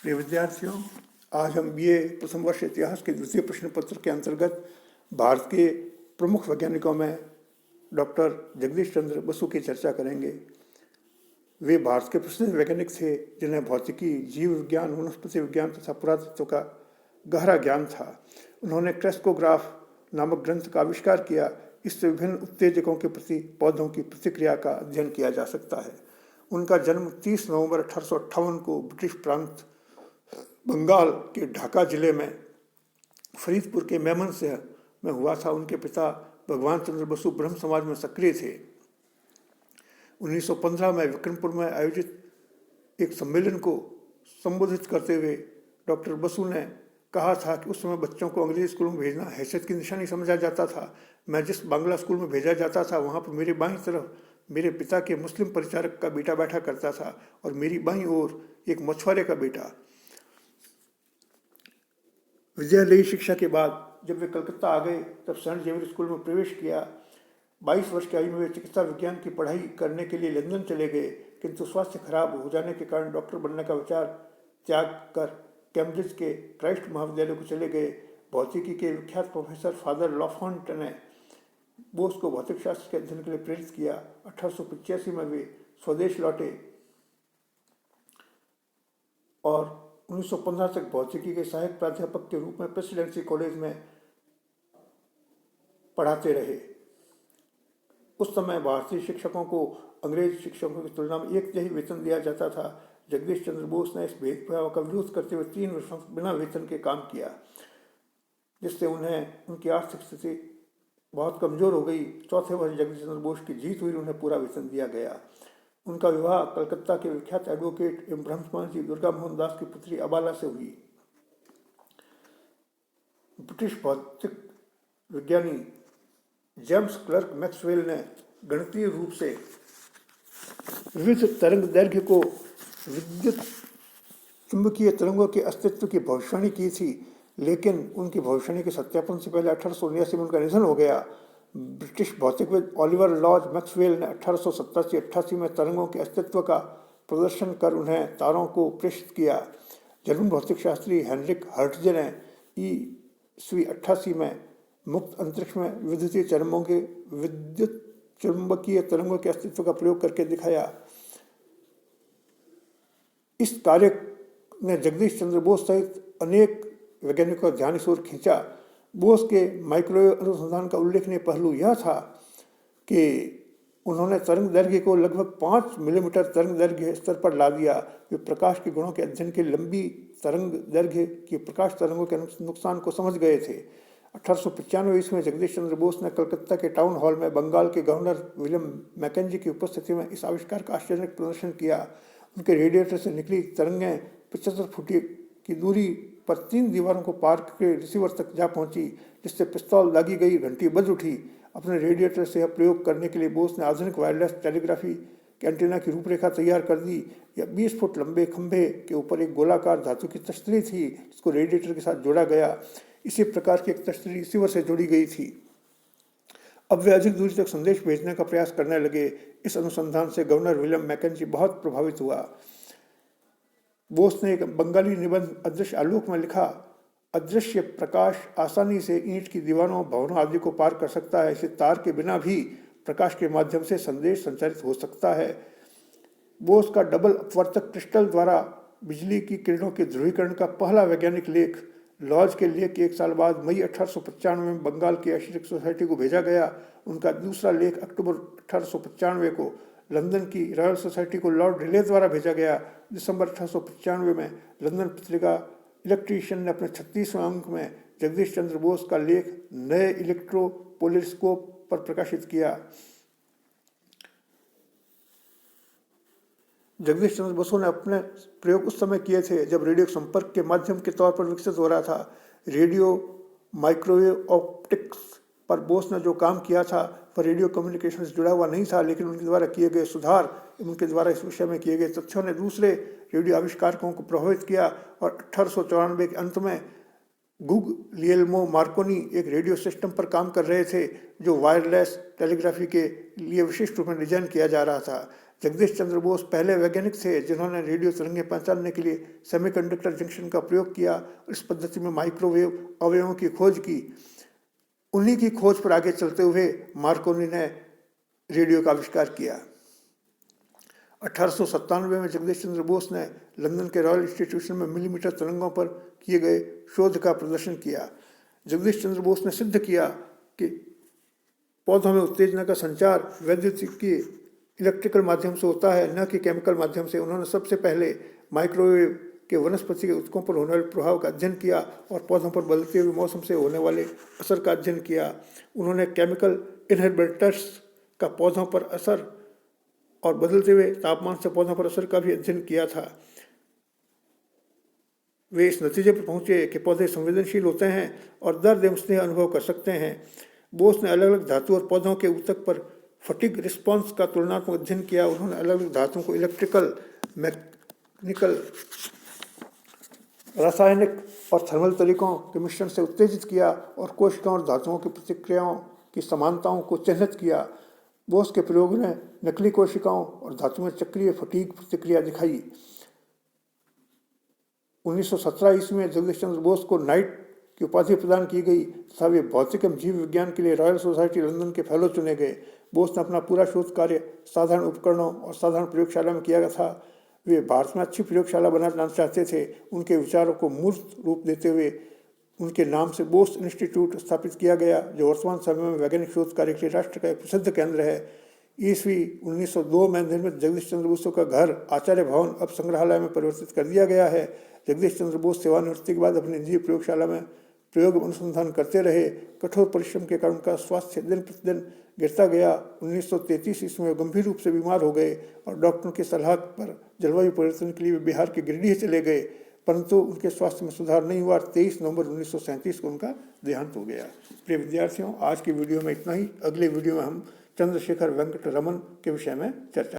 प्रिय विद्यार्थियों, आज हम बीए प्रथम वर्ष इतिहास के द्वितीय प्रश्न पत्र के अंतर्गत भारत के प्रमुख वैज्ञानिकों में डॉक्टर जगदीश चंद्र बसु की चर्चा करेंगे। वे भारत के प्रसिद्ध वैज्ञानिक थे जिन्हें भौतिकी, जीव विज्ञान, वनस्पति विज्ञान तथा पुरातत्व का गहरा ज्ञान था। उन्होंने क्रेस्कोग्राफ नामक ग्रंथ का आविष्कार किया। इससे विभिन्न उत्तेजकों के प्रति पौधों की प्रतिक्रिया का अध्ययन किया जा सकता है। उनका जन्म 30 नवंबर 1858 को ब्रिटिश प्रांत बंगाल के ढाका जिले में फरीदपुर के मेमन से में हुआ था। उनके पिता भगवान चंद्र बसु ब्रह्म समाज में सक्रिय थे। 1915 में विक्रमपुर में आयोजित एक सम्मेलन को संबोधित करते हुए डॉक्टर बसु ने कहा था कि उस समय बच्चों को अंग्रेजी स्कूल में भेजना हैसियत की निशानी समझा जाता था। मैं जिस बांग्ला स्कूल में भेजा जाता था वहाँ पर मेरे बाईं तरफ मेरे पिता के मुस्लिम परिचारक का बेटा बैठा करता था और मेरी बाईं ओर एक मछुआरे का बेटा। विद्यालयी शिक्षा के बाद जब वे कलकत्ता आ गए तब सेंट जेवियर स्कूल में प्रवेश किया। 22 वर्ष की आयु में वे चिकित्सा विज्ञान की पढ़ाई करने के लिए लंदन चले गए, किंतु स्वास्थ्य खराब हो जाने के कारण डॉक्टर बनने का विचार त्याग कर कैम्ब्रिज के क्राइस्ट महाविद्यालय को चले गए। भौतिकी के विख्यात प्रोफेसर फादर लॉफॉन्ट ने बोस को भौतिक शास्त्र के अध्ययन के लिए प्रेरित किया। 1885 में वे स्वदेश लौटे और 1915 तक भौतिकी के सहायक प्राध्यापक के रूप में प्रेसिडेंसी कॉलेज में पढ़ाते रहे। उस समय भारतीय शिक्षकों को अंग्रेज शिक्षकों की तुलना में एक जही वेतन दिया जाता था। जगदीश चंद्र बोस ने इस भेदभाव का विरोध करते हुए 3 वर्षों बिना वेतन के काम किया, जिससे उनकी आर्थिक स्थिति बहुत कमजोर हो गई। चौथे वर्ष जगदीश चंद्र बोस की जीत हुई, उन्हें पूरा वेतन दिया गया। उनका विवाह कलकत्ता के विख्यात एडवोकेट एवं ब्रह्मकुमारी दुर्गा मोहन दास की पुत्री अबाला से हुई। ब्रिटिश भौतिक विज्ञानी जेम्स क्लर्क मैक्सवेल ने गणितीय रूप से विविध तरंग दैर्घ्य को विद्युत चुंबकीय तरंगों के अस्तित्व की भविष्यवाणी की थी, लेकिन उनकी भविष्यवाणी के सत्यापन से पहले 1879 में उनका निधन हो गया। ब्रिटिश भौतिकविद ओलिवर लॉर्ड मैक्सवेल ने 1887-88 में तरंगों के अस्तित्व का प्रदर्शन कर उन्हें तारों को प्रेषित किया। जर्मन भौतिक शास्त्री हेनरिक हर्ट्जे ने ईस्वी 88 में मुक्त अंतरिक्ष में विद्युत चुंबकीय तरंगों के अस्तित्व का प्रयोग करके दिखाया। इस कार्य ने जगदीश चंद्र बोस सहित अनेक वैज्ञानिकों का ध्यान इस ओर खींचा। बोस के माइक्रोवेव अनुसंधान का उल्लेखनीय पहलू यह था कि उन्होंने तरंग दैर्घ्य को लगभग 5 मिलीमीटर तरंग दैर्घ्य स्तर पर ला दिया। वे प्रकाश के गुणों के अध्ययन के लंबी तरंग दैर्घ्य की प्रकाश तरंगों के नुकसान को समझ गए थे। 1895 ईस्वी में जगदीश चंद्र बोस ने कलकत्ता के टाउन हॉल में बंगाल के गवर्नर विलियम मैकेंजी की उपस्थिति में इस आविष्कार का आश्चर्यजनक प्रदर्शन किया। उनके रेडिएटर से निकली तरंगें 75 फुट की दूरी पर 3 दीवारों को पार करके रिसीवर तक जा पहुंची, जिससे पिस्तौल दागी गई घंटी बज उठी। अपने रेडिएटर से यह प्रयोग करने के लिए बोस ने आधुनिक वायरलेस टेलीग्राफी के एंटीना की रूपरेखा तैयार कर दी। यह 20 फुट लंबे खंभे के ऊपर एक गोलाकार धातु की तश्तरी थी, जिसको रेडिएटर के साथ जोड़ा गया। इसी प्रकार की एक तश्तरी रिसीवर से जोड़ी गई थी। अब वे अधिक दूरी तक संदेश भेजने का प्रयास करने लगे। इस अनुसंधान से गवर्नर विलियम मैकेंजी बहुत प्रभावित हुआ। बोस ने एक बंगाली निबंध अदृश्य आलोक में लिखा, अदृश्य प्रकाश आसानी से ईंट की दीवारों, भवनों आदि को पार कर सकता है। इसे तार के बिना भी प्रकाश के माध्यम से संदेश संचारित हो सकता है। बोस का डबल अपवर्तक क्रिस्टल द्वारा बिजली की किरणों के ध्रुवीकरण का पहला वैज्ञानिक लेख लॉज के लेख के 1 साल बाद मई 1895 में बंगाल की एशियटिक सोसाइटी को भेजा गया। उनका दूसरा लेख अक्टूबर 1895 को लंदन की रॉयल सोसाइटी को लॉर्ड रिले द्वारा भेजा गया। दिसंबर 1895 में लंदन पत्रिका इलेक्ट्रीशियन ने अपने 36वें अंक में जगदीश चंद्र बोस का लेख नए इलेक्ट्रोपोलिस्कोप पर प्रकाशित किया। जगदीश चंद्र बसु ने अपने प्रयोग उस समय किए थे जब रेडियो संपर्क के माध्यम के तौर पर विकसित हो रहा था। रेडियो माइक्रोवेव ऑप्टिक्स पर बोस ने जो काम किया था वह रेडियो कम्युनिकेशन से जुड़ा हुआ नहीं था, लेकिन उनके द्वारा किए गए सुधार एवं उनके द्वारा इस विषय में किए गए तथ्यों ने दूसरे रेडियो आविष्कारकों को प्रभावित किया और 1894 के अंत में गुग्लिएल्मो मार्कोनी एक रेडियो सिस्टम पर काम कर रहे थे जो वायरलेस टेलीग्राफी के लिए विशिष्ट रूप में डिजाइन किया जा रहा था। जगदीश चंद्र बोस पहले वैज्ञानिक थे जिन्होंने रेडियो तरंगें पहचानने के लिए सेमीकंडक्टर जंक्शन का प्रयोग किया। इस पद्धति में माइक्रोवेव अवयवों की खोज की। उन्हीं की खोज पर आगे चलते हुए मार्कोनी ने रेडियो का आविष्कार किया। 1897 में जगदीश चंद्र बोस ने लंदन के रॉयल इंस्टीट्यूशन में मिलीमीटर तरंगों पर किए गए शोध का प्रदर्शन किया। जगदीश चंद्र बोस ने सिद्ध किया कि पौधों में उत्तेजना का संचार वैद्युतिकी इलेक्ट्रिकल माध्यम से होता है, न कि केमिकल माध्यम से। उन्होंने सबसे पहले माइक्रोवेव के वनस्पति के ऊतकों पर होने वाले प्रभाव का अध्ययन किया और पौधों पर बदलते हुए मौसम से होने वाले असर का अध्ययन किया। उन्होंने केमिकल इनहिबिटर्स का पौधों पर असर और बदलते हुए तापमान से पौधों पर असर का भी अध्ययन किया था। वे इस नतीजे पर पहुंचे कि पौधे संवेदनशील होते हैं और दर्द एवं स्नेह अनुभव कर सकते हैं। बोस ने अलग अलग धातु और पौधों के ऊतक पर फटीग रिस्पॉन्स का तुलनात्मक अध्ययन किया। उन्होंने अलग अलग धातुओं को इलेक्ट्रिकल, मैकेनिकल, रासायनिक और थर्मल तरीकों के मिश्रण से उत्तेजित किया और कोशिकाओं और धातुओं की प्रतिक्रियाओं की समानताओं को चिन्हित किया। बोस के प्रयोग ने नकली कोशिकाओं और धातु में चक्रीय फटीग प्रतिक्रिया दिखाई। 1917 ईस्वी में जगदीश चंद्र बोस को नाइट की उपाधि प्रदान की गई तथा वे भौतिक एवं जीव विज्ञान के लिए रॉयल सोसाइटी लंदन के फेलो चुने गए। बोस ने अपना पूरा शोध कार्य साधारण उपकरणों और साधारण प्रयोगशाला में किया था। वे भारत में अच्छी प्रयोगशाला बनाना चाहते थे। उनके विचारों को मूर्त रूप देते हुए उनके नाम से बोस इंस्टीट्यूट स्थापित किया गया, जो वर्तमान समय में वैज्ञानिक शोध कार्य के लिए राष्ट्र का एक प्रसिद्ध केंद्र है। ईस्वी 1902 में निर्मित जगदीश चंद्र बोस का घर आचार्य भवन अब संग्रहालय में परिवर्तित कर दिया गया है। जगदीश चंद्र बोस सेवानिवृत्ति के बाद अपनी निजी प्रयोगशाला में प्रयोग अनुसंधान करते रहे। कठोर परिश्रम के कारण उनका स्वास्थ्य दिन प्रतिदिन गिरता गया। 1933 ईस्वी में गंभीर रूप से बीमार हो गए और डॉक्टरों की सलाह पर जलवायु परिवर्तन के लिए वे बिहार के गिरिडीह चले गए, परंतु उनके स्वास्थ्य में सुधार नहीं हुआ। 23 नवंबर 1937 को उनका देहांत हो गया। प्रिय विद्यार्थियों, आज की वीडियो में इतना ही। अगले वीडियो में हम चंद्रशेखर वेंकट रमन के विषय में चर्चा